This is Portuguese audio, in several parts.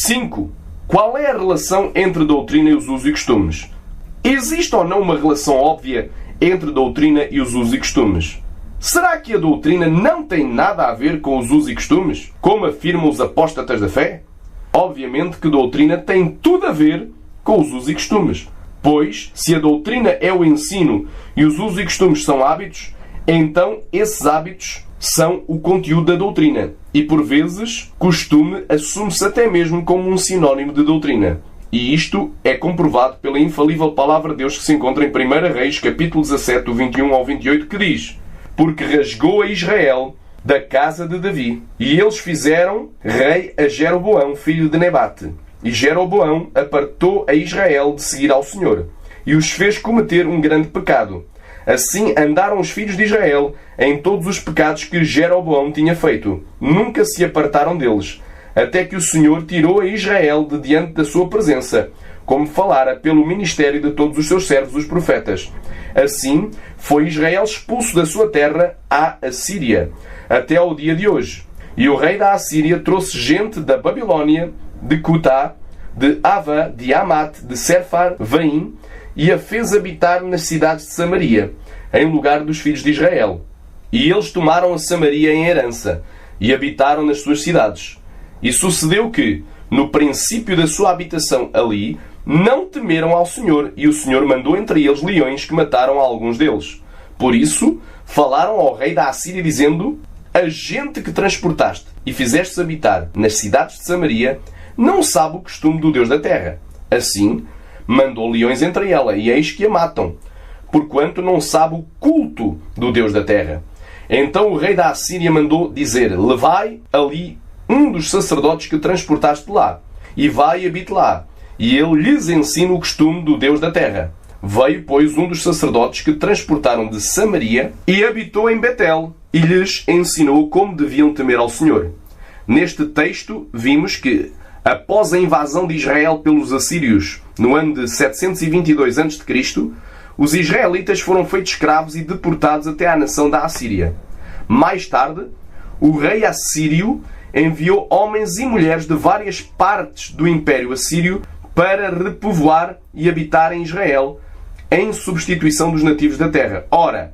5. Qual é a relação entre doutrina e os usos e costumes? Existe ou não uma relação óbvia entre a doutrina e os usos e costumes? Será que a doutrina não tem nada a ver com os usos e costumes, como afirmam os apóstatas da fé? Obviamente que a doutrina tem tudo a ver com os usos e costumes, pois, se a doutrina é o ensino e os usos e costumes são hábitos, então esses hábitos são o conteúdo da doutrina. E, por vezes, costume assume-se até mesmo como um sinónimo de doutrina. E isto é comprovado pela infalível palavra de Deus que se encontra em 1 Reis, capítulo 17, do 21 ao 28, que diz: Porque rasgou a Israel da casa de Davi, e eles fizeram rei a Jeroboão, filho de Nebate. E Jeroboão apartou a Israel de seguir ao Senhor, e os fez cometer um grande pecado. Assim andaram os filhos de Israel em todos os pecados que Jeroboão tinha feito. Nunca se apartaram deles, até que o Senhor tirou a Israel de diante da sua presença, como falara pelo ministério de todos os seus servos, os profetas. Assim foi Israel expulso da sua terra à Assíria, até ao dia de hoje. E o rei da Assíria trouxe gente da Babilônia, de Cutá, de Ava, de Amat, de Sepharvaim, e a fez habitar nas cidades de Samaria, em lugar dos filhos de Israel. E eles tomaram a Samaria em herança, e habitaram nas suas cidades. E sucedeu que, no princípio da sua habitação ali, não temeram ao Senhor, e o Senhor mandou entre eles leões que mataram alguns deles. Por isso, falaram ao rei da Assíria, dizendo: A gente que transportaste e fizestes habitar nas cidades de Samaria não sabe o costume do Deus da terra. Assim, mandou leões entre ela, e eis que a matam, porquanto não sabe o culto do Deus da terra. Então o rei da Assíria mandou dizer: Levai ali um dos sacerdotes que transportaste lá, e vai e habite lá, e ele lhes ensina o costume do Deus da terra. Veio, pois, um dos sacerdotes que transportaram de Samaria e habitou em Betel, e lhes ensinou como deviam temer ao Senhor. Neste texto vimos que, após a invasão de Israel pelos assírios no ano de 722 a.C., os israelitas foram feitos escravos e deportados até à nação da Assíria. Mais tarde, o rei assírio enviou homens e mulheres de várias partes do Império Assírio para repovoar e habitar em Israel, em substituição dos nativos da terra. Ora,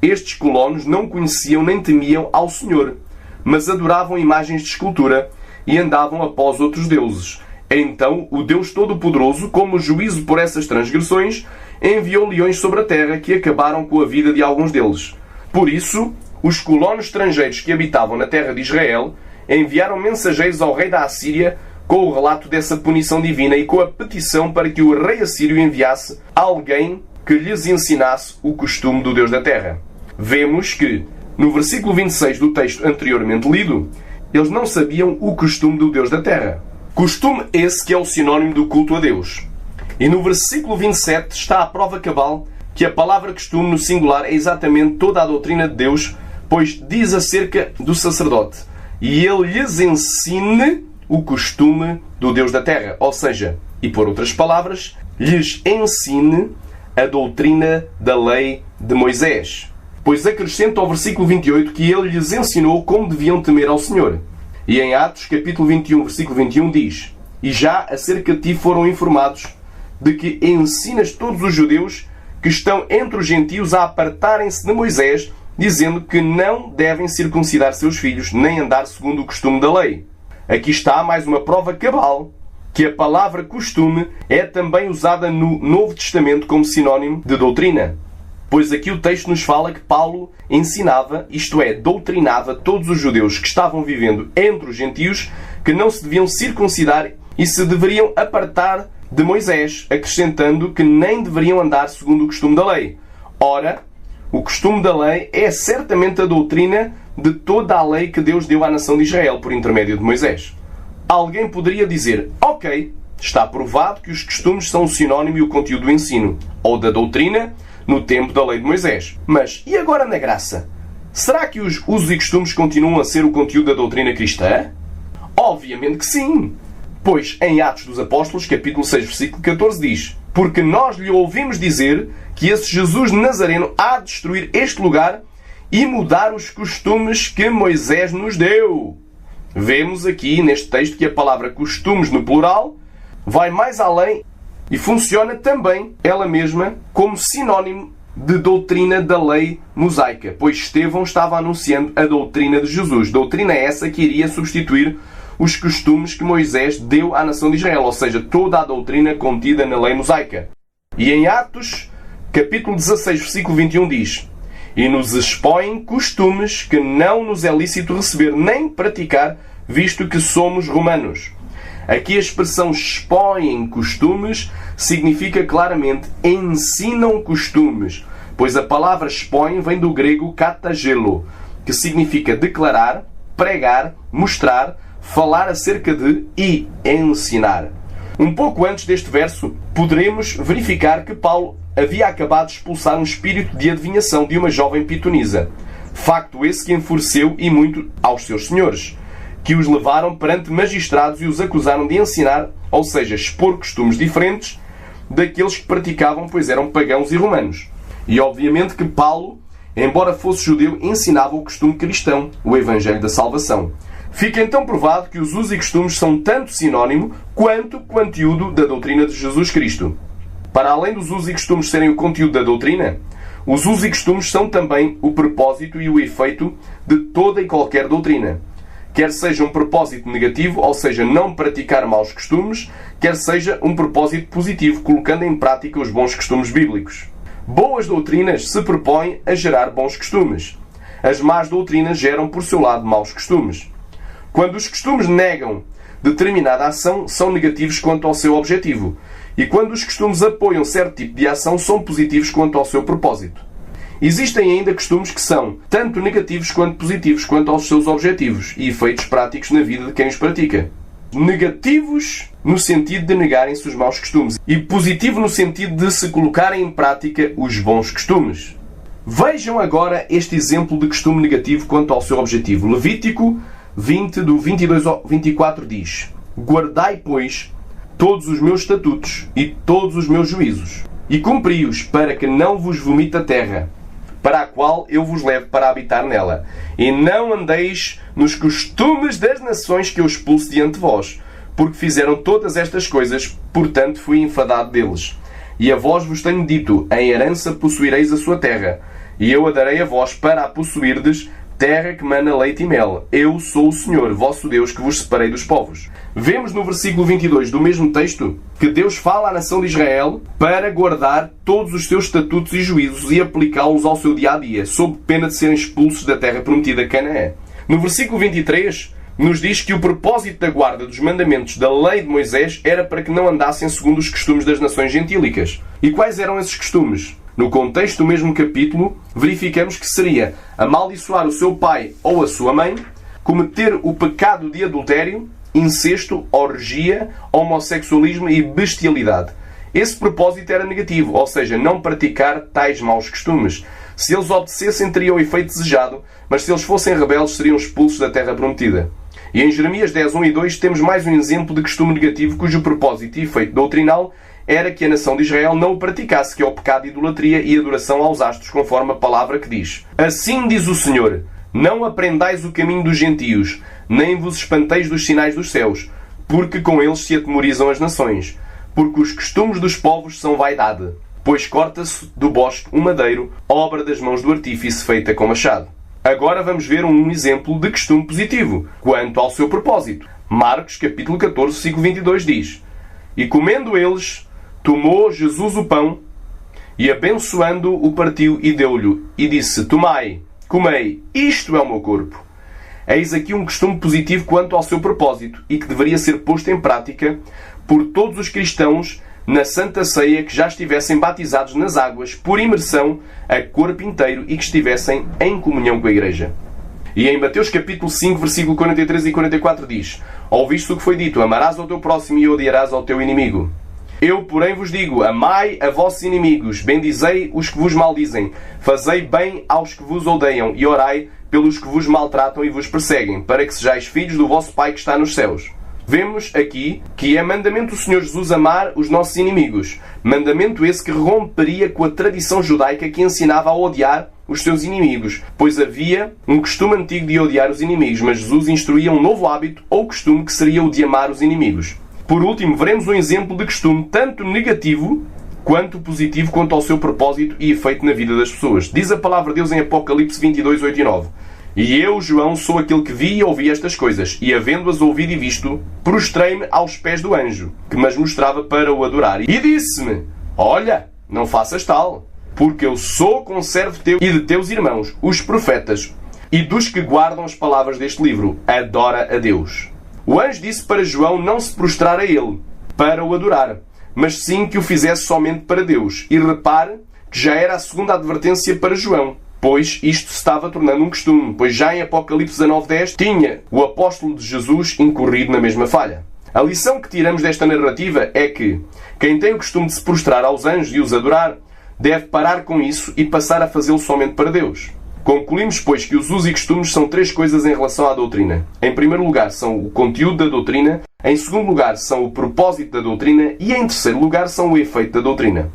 estes colonos não conheciam nem temiam ao Senhor, mas adoravam imagens de escultura e andavam após outros deuses. Então o Deus Todo-Poderoso, como juízo por essas transgressões, enviou leões sobre a terra que acabaram com a vida de alguns deles. Por isso, os colonos estrangeiros que habitavam na terra de Israel enviaram mensageiros ao rei da Assíria com o relato dessa punição divina e com a petição para que o rei assírio enviasse alguém que lhes ensinasse o costume do Deus da terra. Vemos que, no versículo 26 do texto anteriormente lido, eles não sabiam o costume do Deus da terra. Costume esse que é o sinónimo do culto a Deus. E no versículo 27 está a prova cabal que a palavra costume no singular é exatamente toda a doutrina de Deus, pois diz acerca do sacerdote: e ele lhes ensine o costume do Deus da terra. Ou seja, e por outras palavras, lhes ensine a doutrina da lei de Moisés. Pois acrescenta ao versículo 28 que ele lhes ensinou como deviam temer ao Senhor. E em Atos, capítulo 21, versículo 21, diz: E já acerca de ti foram informados de que ensinas todos os judeus que estão entre os gentios a apartarem-se de Moisés, dizendo que não devem circuncidar seus filhos, nem andar segundo o costume da lei. Aqui está mais uma prova cabal que a palavra costume é também usada no Novo Testamento como sinónimo de doutrina. Pois aqui o texto nos fala que Paulo ensinava, isto é, doutrinava todos os judeus que estavam vivendo entre os gentios que não se deviam circuncidar e se deveriam apartar de Moisés, acrescentando que nem deveriam andar segundo o costume da lei. Ora, o costume da lei é certamente a doutrina de toda a lei que Deus deu à nação de Israel por intermédio de Moisés. Alguém poderia dizer: ok, está provado que os costumes são o sinónimo e o conteúdo do ensino, ou da doutrina, no tempo da lei de Moisés. Mas, e agora na graça? Será que os usos e costumes continuam a ser o conteúdo da doutrina cristã? Obviamente que sim! Pois, em Atos dos Apóstolos, capítulo 6, versículo 14, diz: Porque nós lhe ouvimos dizer que esse Jesus de Nazareno há de destruir este lugar e mudar os costumes que Moisés nos deu. Vemos aqui neste texto que a palavra costumes no plural vai mais além e funciona também ela mesma como sinónimo de doutrina da lei mosaica, pois Estevão estava anunciando a doutrina de Jesus. Doutrina essa que iria substituir os costumes que Moisés deu à nação de Israel, ou seja, toda a doutrina contida na lei mosaica. E em Atos, capítulo 16, versículo 21 diz: e nos expõem costumes que não nos é lícito receber nem praticar, visto que somos romanos. Aqui a expressão expõem costumes significa claramente ensinam costumes, pois a palavra expõe vem do grego katagelo, que significa declarar, pregar, mostrar, falar acerca de e ensinar. Um pouco antes deste verso, poderemos verificar que Paulo havia acabado de expulsar um espírito de adivinhação de uma jovem pitonisa. Facto esse que enfureceu e muito aos seus senhores, que os levaram perante magistrados e os acusaram de ensinar, ou seja, expor costumes diferentes daqueles que praticavam, pois eram pagãos e romanos. E obviamente que Paulo, embora fosse judeu, ensinava o costume cristão, o Evangelho da Salvação. Fica então provado que os usos e costumes são tanto sinónimo quanto conteúdo da doutrina de Jesus Cristo. Para além dos usos e costumes serem o conteúdo da doutrina, os usos e costumes são também o propósito e o efeito de toda e qualquer doutrina. Quer seja um propósito negativo, ou seja, não praticar maus costumes, quer seja um propósito positivo, colocando em prática os bons costumes bíblicos. Boas doutrinas se propõem a gerar bons costumes. As más doutrinas geram, por seu lado, maus costumes. Quando os costumes negam determinada ação, são negativos quanto ao seu objetivo. E quando os costumes apoiam certo tipo de ação, são positivos quanto ao seu propósito. Existem ainda costumes que são tanto negativos quanto positivos quanto aos seus objetivos e efeitos práticos na vida de quem os pratica. Negativos no sentido de negarem-se os maus costumes e positivo no sentido de se colocarem em prática os bons costumes. Vejam agora este exemplo de costume negativo quanto ao seu objetivo. Levítico 20, do 22 ao 24 diz: guardai, pois, todos os meus estatutos e todos os meus juízos, e cumpri-os, para que não vos vomite a terra, para a qual eu vos levo para habitar nela. E não andeis nos costumes das nações que eu expulso diante de vós, porque fizeram todas estas coisas, portanto fui enfadado deles. E a vós vos tenho dito: em herança possuireis a sua terra, e eu a darei a vós para a possuirdes, terra que mana leite e mel. Eu sou o Senhor, vosso Deus, que vos separei dos povos. Vemos no versículo 22 do mesmo texto que Deus fala à nação de Israel para guardar todos os seus estatutos e juízos e aplicá-los ao seu dia-a-dia, sob pena de serem expulsos da terra prometida Canaã. No versículo 23 nos diz que o propósito da guarda dos mandamentos da lei de Moisés era para que não andassem segundo os costumes das nações gentílicas. E quais eram esses costumes? No contexto do mesmo capítulo, verificamos que seria amaldiçoar o seu pai ou a sua mãe, cometer o pecado de adultério, incesto, orgia, homossexualismo e bestialidade. Esse propósito era negativo, ou seja, não praticar tais maus costumes. Se eles obedecessem, teriam o efeito desejado, mas se eles fossem rebeldes, seriam expulsos da terra prometida. E em Jeremias 10, 1 e 2 temos mais um exemplo de costume negativo cujo propósito e efeito doutrinal era que a nação de Israel não o praticasse, que é o pecado de idolatria e adoração aos astros, conforme a palavra que diz: assim diz o Senhor, não aprendais o caminho dos gentios, nem vos espanteis dos sinais dos céus, porque com eles se atemorizam as nações. Porque os costumes dos povos são vaidade, pois corta-se do bosque um madeiro, obra das mãos do artífice feita com machado. Agora vamos ver um exemplo de costume positivo, quanto ao seu propósito. Marcos, capítulo 14, versículo 22 diz: e comendo eles, tomou Jesus o pão, e abençoando-o partiu e deu-lhe, e disse: tomai, comei, isto é o meu corpo. Eis aqui um costume positivo quanto ao seu propósito, e que deveria ser posto em prática por todos os cristãos na Santa Ceia que já estivessem batizados nas águas, por imersão, a corpo inteiro, e que estivessem em comunhão com a Igreja. E em Mateus capítulo 5, versículo 43 e 44 diz: ouviste o que foi dito, amarás ao teu próximo e odiarás ao teu inimigo. Eu, porém, vos digo, amai a vossos inimigos, bendizei os que vos maldizem, fazei bem aos que vos odeiam, e orai pelos que vos maltratam e vos perseguem, para que sejais filhos do vosso Pai que está nos céus. Vemos aqui que é mandamento do Senhor Jesus amar os nossos inimigos. Mandamento esse que romperia com a tradição judaica que ensinava a odiar os seus inimigos, pois havia um costume antigo de odiar os inimigos, mas Jesus instruía um novo hábito ou costume que seria o de amar os inimigos. Por último, veremos um exemplo de costume tanto negativo quanto positivo quanto ao seu propósito e efeito na vida das pessoas. Diz a palavra de Deus em Apocalipse 22, 8 e 9. E eu, João, sou aquele que vi e ouvi estas coisas, e havendo-as ouvido e visto, prostrei-me aos pés do anjo, que me as mostrava para o adorar. E disse-me, olha, não faças tal, porque eu sou conservo teu e de teus irmãos, os profetas, e dos que guardam as palavras deste livro. Adora a Deus. O anjo disse para João não se prostrar a ele, para o adorar, mas sim que o fizesse somente para Deus. E repare que já era a segunda advertência para João, pois isto se estava tornando um costume, pois já em Apocalipse 19:10 tinha o apóstolo de Jesus incorrido na mesma falha. A lição que tiramos desta narrativa é que quem tem o costume de se prostrar aos anjos e os adorar, deve parar com isso e passar a fazê-lo somente para Deus. Concluímos, pois, que os usos e costumes são três coisas em relação à doutrina. Em primeiro lugar, são o conteúdo da doutrina. Em segundo lugar, são o propósito da doutrina. E em terceiro lugar, são o efeito da doutrina.